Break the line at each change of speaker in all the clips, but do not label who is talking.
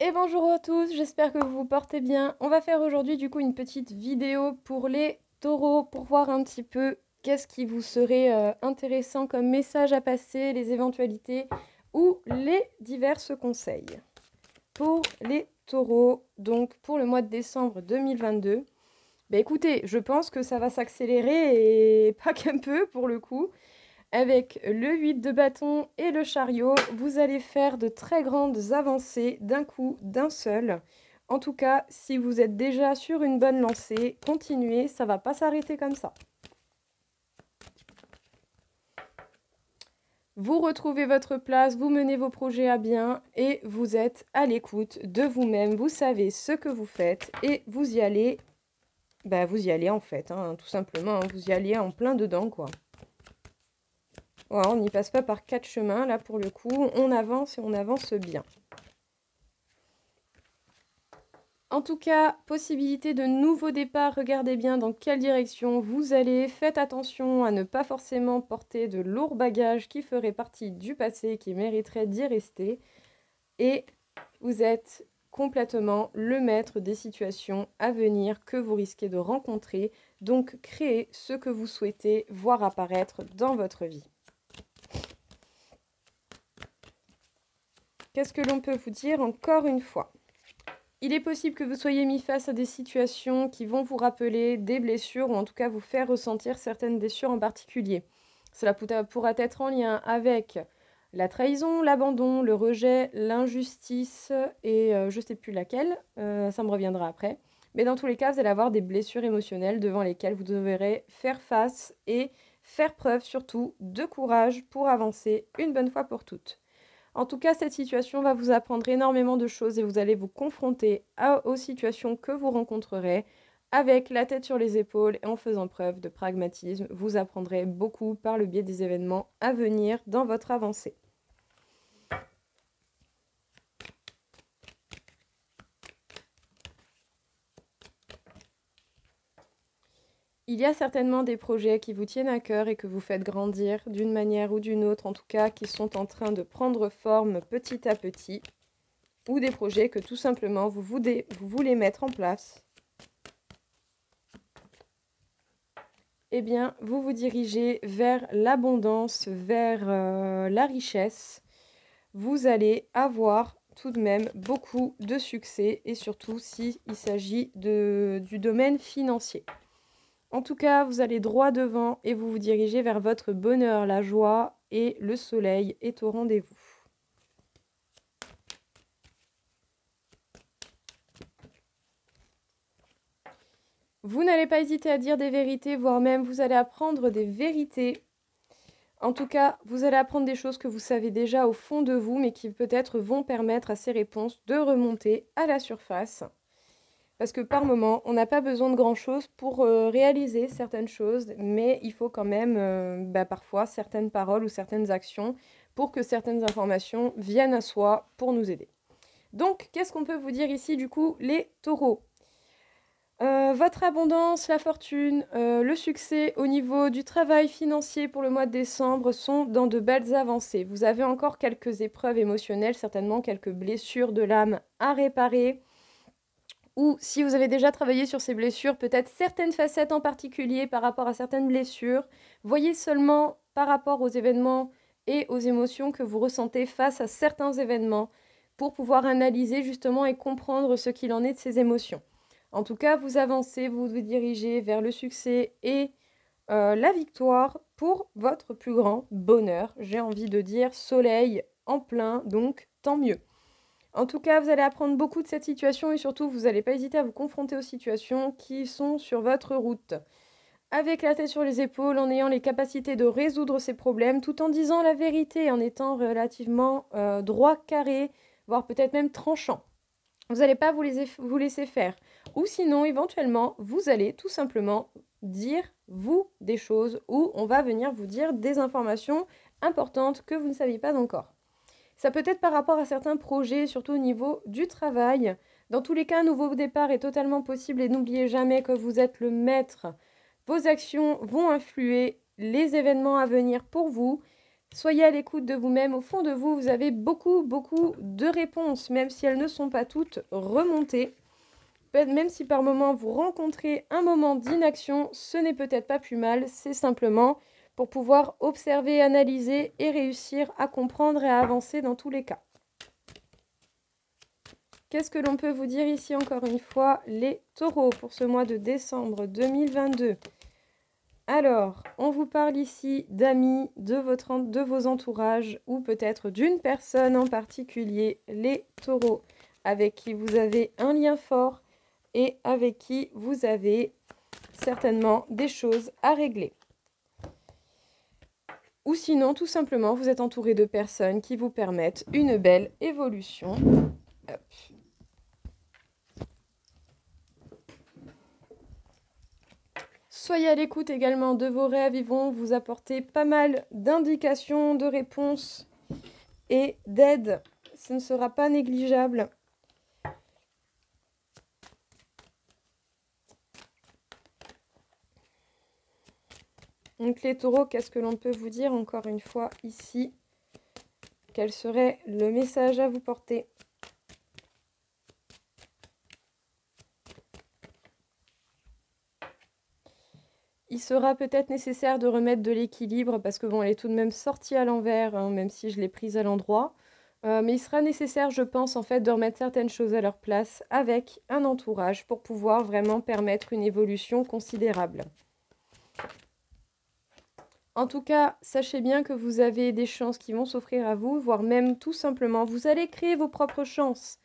Et bonjour à tous, j'espère que vous vous portez bien. On va faire aujourd'hui du coup une petite vidéo pour les taureaux pour voir un petit peu qu'est-ce qui vous serait intéressant comme message à passer, les éventualités ou les divers conseils. Pour les taureaux, donc pour le mois de décembre 2022, bah écoutez, je pense que ça va s'accélérer et pas qu'un peu pour le coup. Avec le 8 de bâton et le chariot, vous allez faire de très grandes avancées d'un coup, d'un seul. En tout cas, si vous êtes déjà sur une bonne lancée, continuez, ça va pas s'arrêter comme ça. Vous retrouvez votre place, vous menez vos projets à bien et vous êtes à l'écoute de vous-même. Vous savez ce que vous faites et vous y allez, vous y allez en fait, hein, tout simplement. Vous y allez en plein dedans, quoi. Voilà, on n'y passe pas par 4 chemins, là pour le coup, on avance et on avance bien. En tout cas, possibilité de nouveaux départs, regardez bien dans quelle direction vous allez. Faites attention à ne pas forcément porter de lourds bagages qui feraient partie du passé, qui mériteraient d'y rester. Et vous êtes complètement le maître des situations à venir que vous risquez de rencontrer. Donc créez ce que vous souhaitez voir apparaître dans votre vie. Qu'est-ce que l'on peut vous dire encore une fois ? Il est possible que vous soyez mis face à des situations qui vont vous rappeler des blessures ou en tout cas vous faire ressentir certaines blessures en particulier. Cela pourra être en lien avec la trahison, l'abandon, le rejet, l'injustice et je ne sais plus laquelle, ça me reviendra après. Mais dans tous les cas, vous allez avoir des blessures émotionnelles devant lesquelles vous devrez faire face et faire preuve surtout de courage pour avancer une bonne fois pour toutes. En tout cas, cette situation va vous apprendre énormément de choses et vous allez vous confronter aux situations que vous rencontrerez avec la tête sur les épaules et en faisant preuve de pragmatisme. Vous apprendrez beaucoup par le biais des événements à venir dans votre avancée. Il y a certainement des projets qui vous tiennent à cœur et que vous faites grandir d'une manière ou d'une autre, en tout cas qui sont en train de prendre forme petit à petit, ou des projets que tout simplement vous voulez mettre en place. Eh bien, vous vous dirigez vers l'abondance, vers la richesse. Vous allez avoir tout de même beaucoup de succès et surtout s'il s'agit du domaine financier. En tout cas, vous allez droit devant et vous vous dirigez vers votre bonheur, la joie et le soleil est au rendez-vous. Vous n'allez pas hésiter à dire des vérités, voire même vous allez apprendre des vérités. En tout cas, vous allez apprendre des choses que vous savez déjà au fond de vous, mais qui peut-être vont permettre à ces réponses de remonter à la surface. Parce que par moment, on n'a pas besoin de grand-chose pour réaliser certaines choses, mais il faut quand même parfois certaines paroles ou certaines actions pour que certaines informations viennent à soi pour nous aider. Donc, qu'est-ce qu'on peut vous dire ici du coup, les taureaux ? Votre abondance, la fortune, le succès au niveau du travail financier pour le mois de décembre sont dans de belles avancées. Vous avez encore quelques épreuves émotionnelles, certainement quelques blessures de l'âme à réparer. Ou si vous avez déjà travaillé sur ces blessures, peut-être certaines facettes en particulier par rapport à certaines blessures. Voyez seulement par rapport aux événements et aux émotions que vous ressentez face à certains événements pour pouvoir analyser justement et comprendre ce qu'il en est de ces émotions. En tout cas, vous avancez, vous vous dirigez vers le succès et la victoire pour votre plus grand bonheur. J'ai envie de dire soleil en plein, donc tant mieux. En tout cas, vous allez apprendre beaucoup de cette situation et surtout, vous n'allez pas hésiter à vous confronter aux situations qui sont sur votre route. Avec la tête sur les épaules, en ayant les capacités de résoudre ces problèmes, tout en disant la vérité, en étant relativement droit, carré, voire peut-être même tranchant. Vous n'allez pas vous laisser faire. Ou sinon, éventuellement, vous allez tout simplement dire, vous, des choses où on va venir vous dire des informations importantes que vous ne saviez pas encore. Ça peut être par rapport à certains projets, surtout au niveau du travail. Dans tous les cas, un nouveau départ est totalement possible et n'oubliez jamais que vous êtes le maître. Vos actions vont influer les événements à venir pour vous. Soyez à l'écoute de vous-même. Au fond de vous, vous avez beaucoup de réponses, même si elles ne sont pas toutes remontées. Même si par moment vous rencontrez un moment d'inaction, ce n'est peut-être pas plus mal, c'est simplement pour pouvoir observer, analyser et réussir à comprendre et à avancer dans tous les cas. Qu'est-ce que l'on peut vous dire ici encore une fois, les taureaux, pour ce mois de décembre 2022? Alors, on vous parle ici d'amis, de vos entourages ou peut-être d'une personne en particulier, les taureaux, avec qui vous avez un lien fort et avec qui vous avez certainement des choses à régler. Ou sinon, tout simplement, vous êtes entouré de personnes qui vous permettent une belle évolution. Hop. Soyez à l'écoute également de vos rêves, ils vont vous apporter pas mal d'indications, de réponses et d'aide. Ce ne sera pas négligeable. Donc les taureaux, qu'est-ce que l'on peut vous dire encore une fois ici? Quel serait le message à vous porter? Il sera peut-être nécessaire de remettre de l'équilibre parce que bon, elle est tout de même sortie à l'envers, hein, même si je l'ai prise à l'endroit. Mais il sera nécessaire, je pense, en fait, de remettre certaines choses à leur place avec un entourage pour pouvoir vraiment permettre une évolution considérable. En tout cas, sachez bien que vous avez des chances qui vont s'offrir à vous, voire même tout simplement, vous allez créer vos propres chances.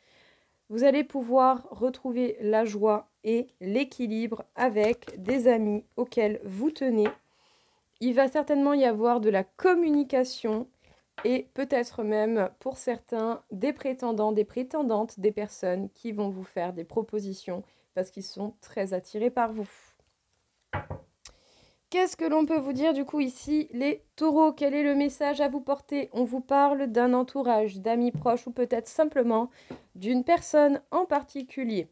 Vous allez pouvoir retrouver la joie et l'équilibre avec des amis auxquels vous tenez. Il va certainement y avoir de la communication et peut-être même pour certains des prétendants, des prétendantes, des personnes qui vont vous faire des propositions parce qu'ils sont très attirés par vous. Qu'est-ce que l'on peut vous dire du coup ici, les taureaux? Quel est le message à vous porter? On vous parle d'un entourage, d'amis proches ou peut-être simplement d'une personne en particulier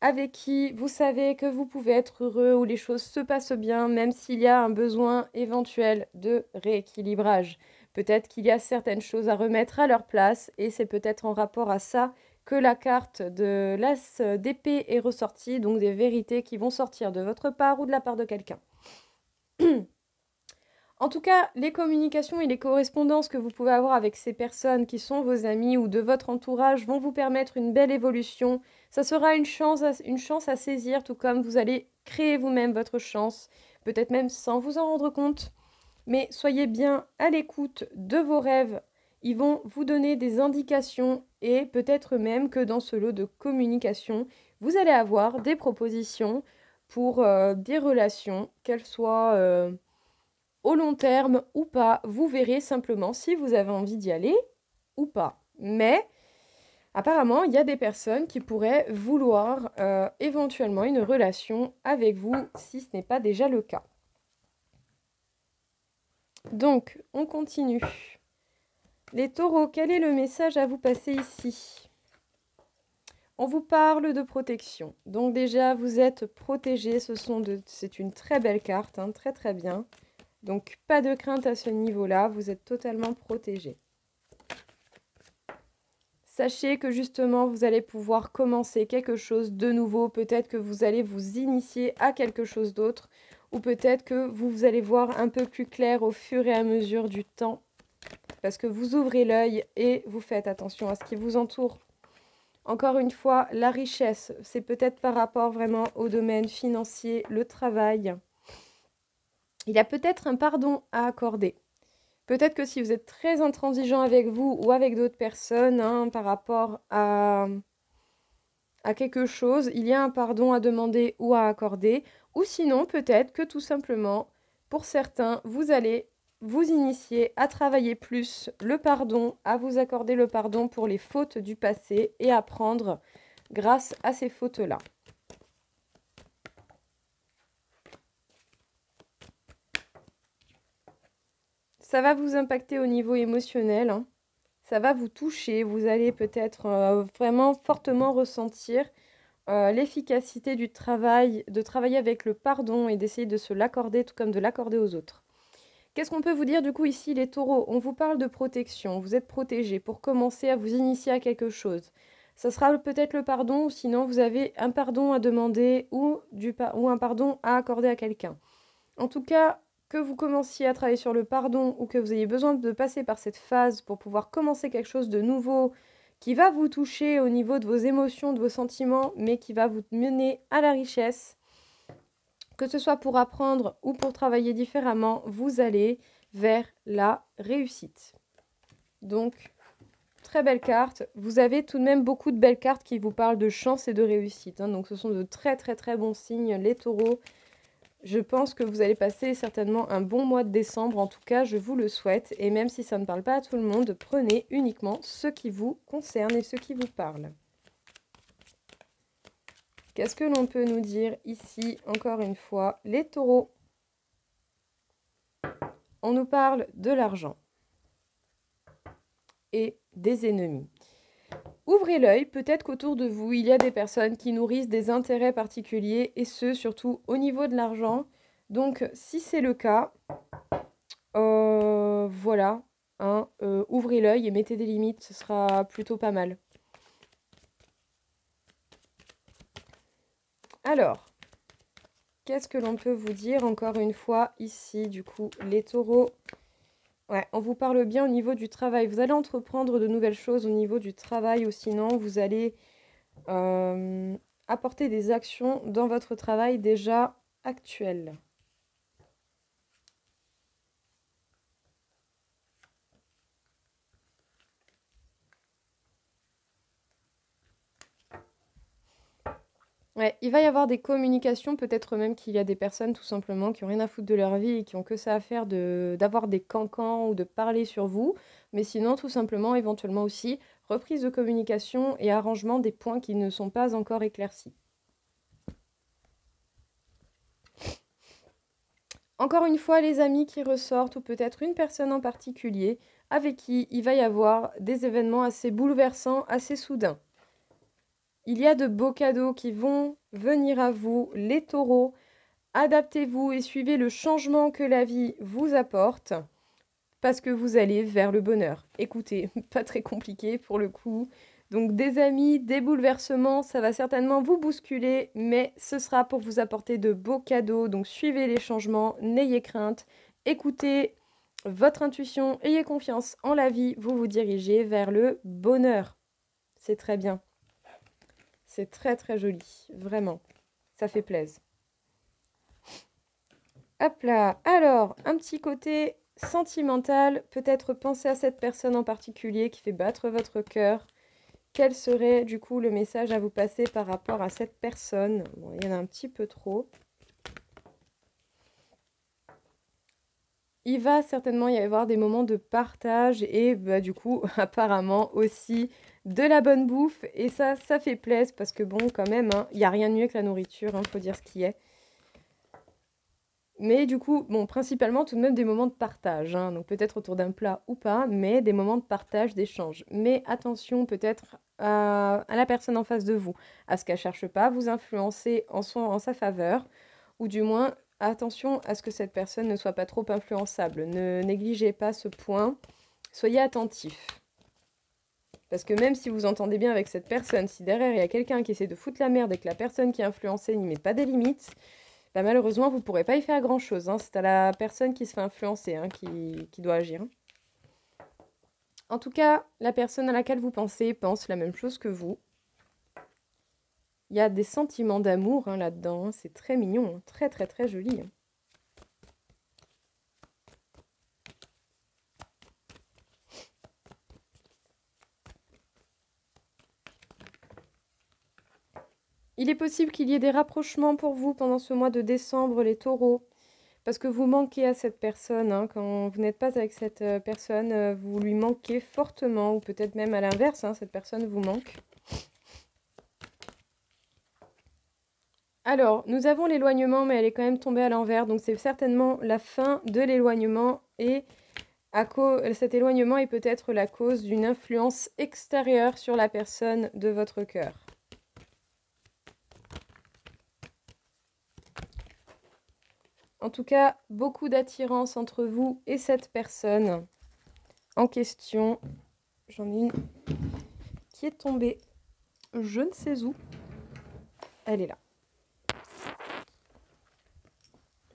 avec qui vous savez que vous pouvez être heureux, où les choses se passent bien, même s'il y a un besoin éventuel de rééquilibrage. Peut-être qu'il y a certaines choses à remettre à leur place et c'est peut-être en rapport à ça que la carte de l'as d'épée est ressortie, donc des vérités qui vont sortir de votre part ou de la part de quelqu'un. En tout cas, les communications et les correspondances que vous pouvez avoir avec ces personnes qui sont vos amis ou de votre entourage vont vous permettre une belle évolution. Ça sera une chance à saisir, tout comme vous allez créer vous-même votre chance, peut-être même sans vous en rendre compte. Mais soyez bien à l'écoute de vos rêves. Ils vont vous donner des indications et peut-être même que dans ce lot de communication, vous allez avoir des propositions pour des relations, qu'elles soient au long terme ou pas. Vous verrez simplement si vous avez envie d'y aller ou pas. Mais apparemment, il y a des personnes qui pourraient vouloir éventuellement une relation avec vous si ce n'est pas déjà le cas. Donc, on continue. Les taureaux, quel est le message à vous passer ici? On vous parle de protection. Donc déjà, vous êtes protégés. C'est une très belle carte, hein, très très bien. Donc, pas de crainte à ce niveau-là, vous êtes totalement protégés. Sachez que justement, vous allez pouvoir commencer quelque chose de nouveau. Peut-être que vous allez vous initier à quelque chose d'autre. Ou peut-être que vous allez voir un peu plus clair au fur et à mesure du temps. Parce que vous ouvrez l'œil et vous faites attention à ce qui vous entoure. Encore une fois, la richesse, c'est peut-être par rapport vraiment au domaine financier, le travail. Il y a peut-être un pardon à accorder. Peut-être que si vous êtes très intransigeant avec vous ou avec d'autres personnes hein, par rapport à quelque chose, il y a un pardon à demander ou à accorder. Ou sinon, peut-être que tout simplement, pour certains, vous allez vous initier à travailler plus le pardon, à vous accorder le pardon pour les fautes du passé et apprendre grâce à ces fautes-là. Ça va vous impacter au niveau émotionnel, hein. Ça va vous toucher, vous allez peut-être vraiment fortement ressentir l'efficacité du travail, de travailler avec le pardon et d'essayer de se l'accorder tout comme de l'accorder aux autres. Qu'est-ce qu'on peut vous dire du coup ici, les taureaux? On vous parle de protection, vous êtes protégés pour commencer à vous initier à quelque chose. Ça sera peut-être le pardon, ou sinon vous avez un pardon à demander ou un pardon à accorder à quelqu'un. En tout cas, que vous commenciez à travailler sur le pardon ou que vous ayez besoin de passer par cette phase pour pouvoir commencer quelque chose de nouveau qui va vous toucher au niveau de vos émotions, de vos sentiments, mais qui va vous mener à la richesse, que ce soit pour apprendre ou pour travailler différemment, vous allez vers la réussite. Donc, très belle carte. Vous avez tout de même beaucoup de belles cartes qui vous parlent de chance et de réussite. Donc, ce sont de très très très bons signes, les taureaux. Je pense que vous allez passer certainement un bon mois de décembre. En tout cas, je vous le souhaite. Et même si ça ne parle pas à tout le monde, prenez uniquement ce qui vous concerne et ce qui vous parle. Qu'est-ce que l'on peut nous dire ici, encore une fois, les taureaux? On nous parle de l'argent et des ennemis. Ouvrez l'œil, peut-être qu'autour de vous, il y a des personnes qui nourrissent des intérêts particuliers, et ce, surtout au niveau de l'argent. Donc, si c'est le cas, voilà, hein, ouvrez l'œil et mettez des limites, ce sera plutôt pas mal. Alors, qu'est-ce que l'on peut vous dire encore une fois ici, du coup, les taureaux? Ouais, on vous parle bien au niveau du travail. Vous allez entreprendre de nouvelles choses au niveau du travail, ou sinon vous allez apporter des actions dans votre travail déjà actuel. Ouais, il va y avoir des communications, peut-être même qu'il y a des personnes tout simplement qui ont rien à foutre de leur vie et qui ont que ça à faire d'avoir des cancans ou de parler sur vous. Mais sinon, tout simplement, éventuellement aussi, reprise de communication et arrangement des points qui ne sont pas encore éclaircis. Encore une fois, les amis qui ressortent, ou peut-être une personne en particulier, avec qui il va y avoir des événements assez bouleversants, assez soudains. Il y a de beaux cadeaux qui vont venir à vous, les taureaux. Adaptez-vous et suivez le changement que la vie vous apporte, parce que vous allez vers le bonheur. Écoutez, pas très compliqué pour le coup. Donc des amis, des bouleversements, ça va certainement vous bousculer, mais ce sera pour vous apporter de beaux cadeaux. Donc suivez les changements, n'ayez crainte, écoutez votre intuition, ayez confiance en la vie, vous vous dirigez vers le bonheur. C'est très bien. C'est très très joli, vraiment. Ça fait plaisir. Hop là. Alors, un petit côté sentimental. Peut-être penser à cette personne en particulier qui fait battre votre cœur. Quel serait du coup le message à vous passer par rapport à cette personne? Bon, il y en a un petit peu trop. Il va certainement y avoir des moments de partage et du coup, apparemment aussi de la bonne bouffe. Et ça fait plaisir parce que bon, quand même, hein, il n'y a rien de mieux que la nourriture, hein, faut dire ce qui est. Mais du coup, bon, principalement tout de même des moments de partage, hein, donc peut-être autour d'un plat ou pas, mais des moments de partage, d'échange. Mais attention peut-être à la personne en face de vous, à ce qu'elle ne cherche pas à vous influencer en sa faveur, ou du moins attention à ce que cette personne ne soit pas trop influençable. Ne négligez pas ce point, soyez attentif. Parce que même si vous entendez bien avec cette personne, si derrière il y a quelqu'un qui essaie de foutre la merde et que la personne qui est influencée n'y met pas des limites, bah, malheureusement, vous ne pourrez pas y faire grand-chose, hein. C'est à la personne qui se fait influencer, hein, qui doit agir. En tout cas, la personne à laquelle vous pensez pense la même chose que vous. Il y a des sentiments d'amour, hein, là-dedans. C'est très mignon, hein. Très très très joli, hein. Il est possible qu'il y ait des rapprochements pour vous pendant ce mois de décembre, les taureaux. Parce que vous manquez à cette personne, hein. Quand vous n'êtes pas avec cette personne, vous lui manquez fortement, ou peut-être même à l'inverse, hein, cette personne vous manque. Alors, nous avons l'éloignement, mais elle est quand même tombée à l'envers, donc c'est certainement la fin de l'éloignement, et cet éloignement est peut-être la cause d'une influence extérieure sur la personne de votre cœur. En tout cas, beaucoup d'attirance entre vous et cette personne en question. J'en ai une qui est tombée, je ne sais où. Elle est là.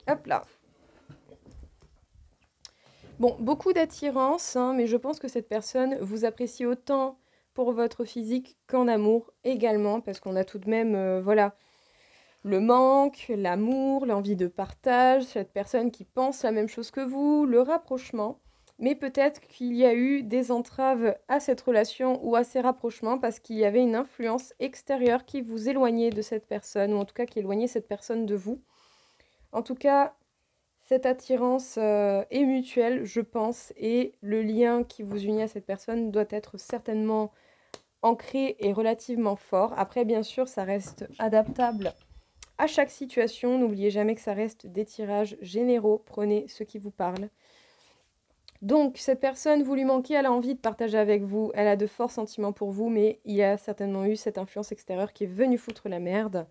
Hop là. Bon, beaucoup d'attirance, hein, mais je pense que cette personne vous apprécie autant pour votre physique qu'en amour également, parce qu'on a tout de même, voilà, le manque, l'amour, l'envie de partage, cette personne qui pense la même chose que vous, le rapprochement. Mais peut-être qu'il y a eu des entraves à cette relation ou à ces rapprochements parce qu'il y avait une influence extérieure qui vous éloignait de cette personne, ou en tout cas qui éloignait cette personne de vous. En tout cas, cette attirance est mutuelle, je pense, et le lien qui vous unit à cette personne doit être certainement ancré et relativement fort. Après, bien sûr, ça reste adaptable à chaque situation. N'oubliez jamais que ça reste des tirages généraux. Prenez ce qui vous parle. Donc, cette personne, vous lui manquez, elle a envie de partager avec vous, elle a de forts sentiments pour vous, mais il y a certainement eu cette influence extérieure qui est venue foutre la merde.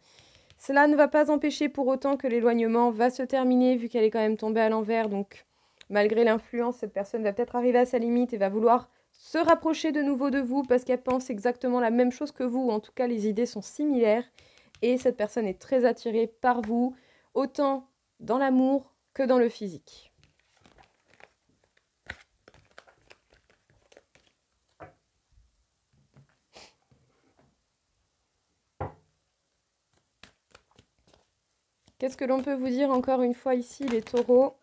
Cela ne va pas empêcher pour autant que l'éloignement va se terminer, vu qu'elle est quand même tombée à l'envers. Donc, malgré l'influence, cette personne va peut-être arriver à sa limite et va vouloir se rapprocher de nouveau de vous parce qu'elle pense exactement la même chose que vous, ou en tout cas, les idées sont similaires. Et cette personne est très attirée par vous, autant dans l'amour que dans le physique. Qu'est-ce que l'on peut vous dire encore une fois ici, les taureaux?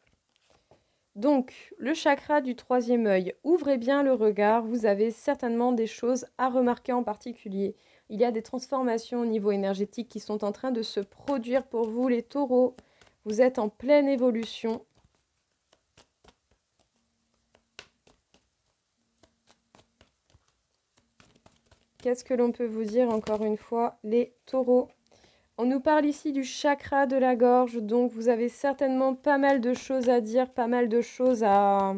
Donc, le chakra du troisième œil. Ouvrez bien le regard, vous avez certainement des choses à remarquer en particulier. Il y a des transformations au niveau énergétique qui sont en train de se produire pour vous, les taureaux. Vous êtes en pleine évolution. Qu'est-ce que l'on peut vous dire encore une fois, les taureaux? On nous parle ici du chakra de la gorge, donc vous avez certainement pas mal de choses à dire, pas mal de choses à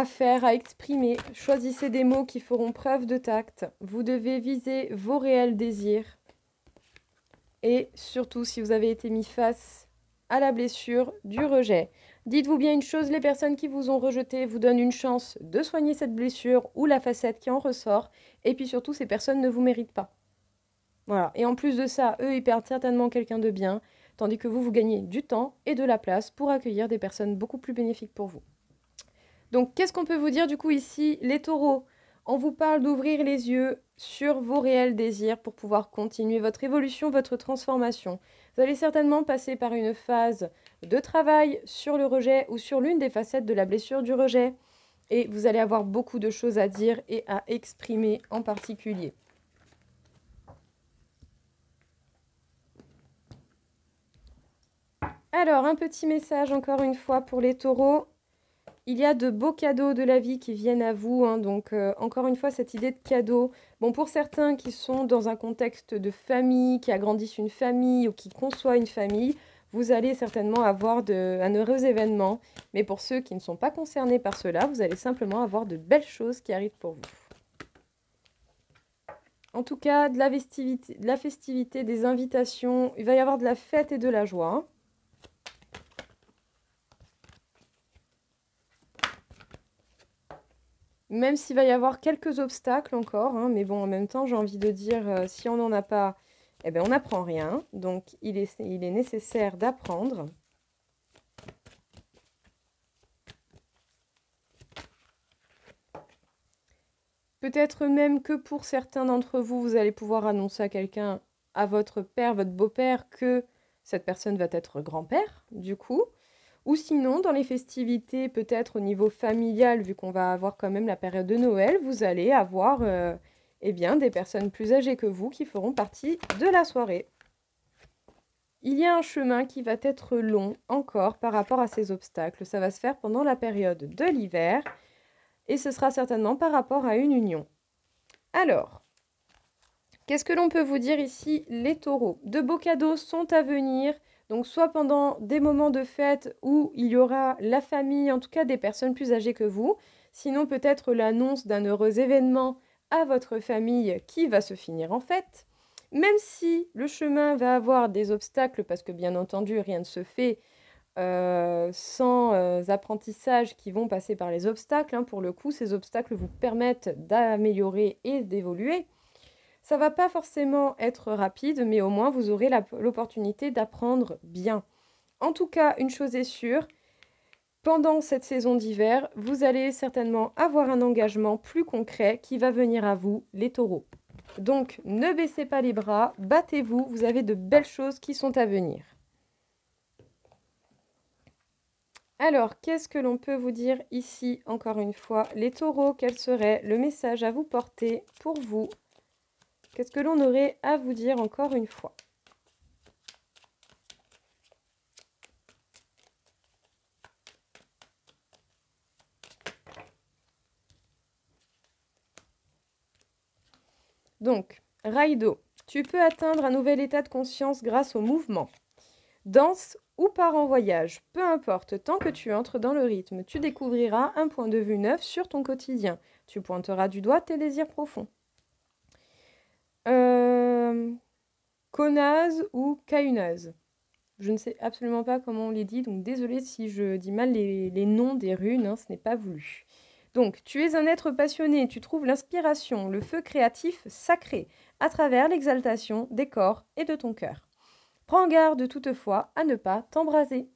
faire, à exprimer. Choisissez des mots qui feront preuve de tact. Vous devez viser vos réels désirs. Et surtout, si vous avez été mis face à la blessure du rejet. Dites-vous bien une chose, les personnes qui vous ont rejeté vous donnent une chance de soigner cette blessure ou la facette qui en ressort. Et puis surtout, ces personnes ne vous méritent pas. Voilà. Et en plus de ça, eux, ils perdent certainement quelqu'un de bien, tandis que vous, vous gagnez du temps et de la place pour accueillir des personnes beaucoup plus bénéfiques pour vous. Donc, qu'est-ce qu'on peut vous dire du coup ici, les taureaux? On vous parle d'ouvrir les yeux sur vos réels désirs pour pouvoir continuer votre évolution, votre transformation. Vous allez certainement passer par une phase de travail sur le rejet ou sur l'une des facettes de la blessure du rejet. Et vous allez avoir beaucoup de choses à dire et à exprimer en particulier. Alors, un petit message encore une fois pour les taureaux. Il y a de beaux cadeaux de la vie qui viennent à vous, hein, donc encore une fois, cette idée de cadeau. Bon, pour certains qui sont dans un contexte de famille, qui agrandissent une famille ou qui conçoivent une famille, vous allez certainement avoir un heureux événement. Mais pour ceux qui ne sont pas concernés par cela, vous allez simplement avoir de belles choses qui arrivent pour vous. En tout cas, de la festivité, des invitations, il va y avoir de la fête et de la joie, hein. Même s'il va y avoir quelques obstacles encore, hein, mais bon, en même temps, j'ai envie de dire, si on n'en a pas, eh ben, on n'apprend rien. Donc, il est nécessaire d'apprendre. Peut-être même que pour certains d'entre vous, vous allez pouvoir annoncer à quelqu'un, à votre père, votre beau-père, que cette personne va être grand-père, du coup. Ou sinon, dans les festivités, peut-être au niveau familial, vu qu'on va avoir quand même la période de Noël, vous allez avoir eh bien, des personnes plus âgées que vous qui feront partie de la soirée. Il y a un chemin qui va être long encore par rapport à ces obstacles. Ça va se faire pendant la période de l'hiver et ce sera certainement par rapport à une union. Alors, qu'est-ce que l'on peut vous dire ici, les taureaux? De beaux cadeaux sont à venir. Donc soit pendant des moments de fête où il y aura la famille, en tout cas des personnes plus âgées que vous, sinon peut-être l'annonce d'un heureux événement à votre famille qui va se finir en fête. Même si le chemin va avoir des obstacles, parce que bien entendu, rien ne se fait sans apprentissages qui vont passer par les obstacles, hein. Pour le coup, ces obstacles vous permettent d'améliorer et d'évoluer. Ça va pas forcément être rapide, mais au moins vous aurez l'opportunité d'apprendre bien. En tout cas, une chose est sûre, pendant cette saison d'hiver, vous allez certainement avoir un engagement plus concret qui va venir à vous, les taureaux. Donc, ne baissez pas les bras, battez-vous, vous avez de belles choses qui sont à venir. Alors, qu'est-ce que l'on peut vous dire ici, encore une fois, les taureaux, quel serait le message à vous porter pour vous? Qu'est-ce que l'on aurait à vous dire encore une fois? Donc, Raido, tu peux atteindre un nouvel état de conscience grâce au mouvement. Danse ou pars en voyage, peu importe, tant que tu entres dans le rythme, tu découvriras un point de vue neuf sur ton quotidien. Tu pointeras du doigt tes désirs profonds. Konaz ou Kaunaz. Je ne sais absolument pas comment on les dit, donc désolée si je dis mal les noms des runes, hein, ce n'est pas voulu. Donc, tu es un être passionné, tu trouves l'inspiration, le feu créatif sacré, à travers l'exaltation des corps et de ton cœur. Prends garde toutefois à ne pas t'embraser.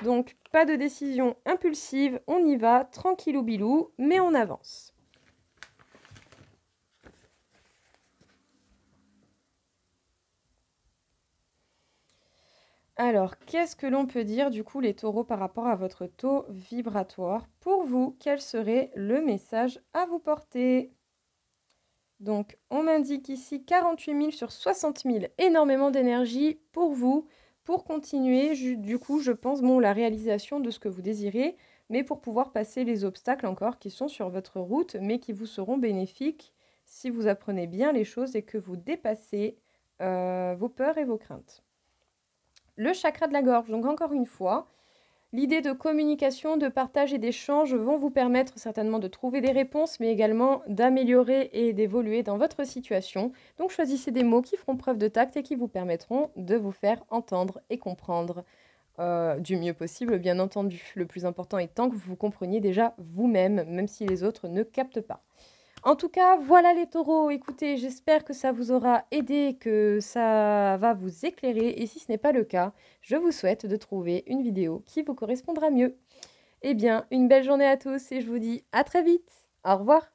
Donc, pas de décision impulsive, on y va, tranquillou bilou, mais on avance. Alors, qu'est-ce que l'on peut dire du coup les taureaux par rapport à votre taux vibratoire? Pour vous, quel serait le message à vous porter? Donc, on m'indique ici 48 000 sur 60 000, énormément d'énergie pour vous, pour continuer, du coup, je pense, bon, la réalisation de ce que vous désirez, mais pour pouvoir passer les obstacles encore qui sont sur votre route, mais qui vous seront bénéfiques si vous apprenez bien les choses et que vous dépassez vos peurs et vos craintes. Le chakra de la gorge, donc encore une fois, l'idée de communication, de partage et d'échange vont vous permettre certainement de trouver des réponses, mais également d'améliorer et d'évoluer dans votre situation. Donc choisissez des mots qui feront preuve de tact et qui vous permettront de vous faire entendre et comprendre du mieux possible, bien entendu. Le plus important étant que vous vous compreniez déjà vous-même, même si les autres ne captent pas. En tout cas, voilà les taureaux. Écoutez, j'espère que ça vous aura aidé, que ça va vous éclairer. Et si ce n'est pas le cas, je vous souhaite de trouver une vidéo qui vous correspondra mieux. Eh bien, une belle journée à tous et je vous dis à très vite. Au revoir.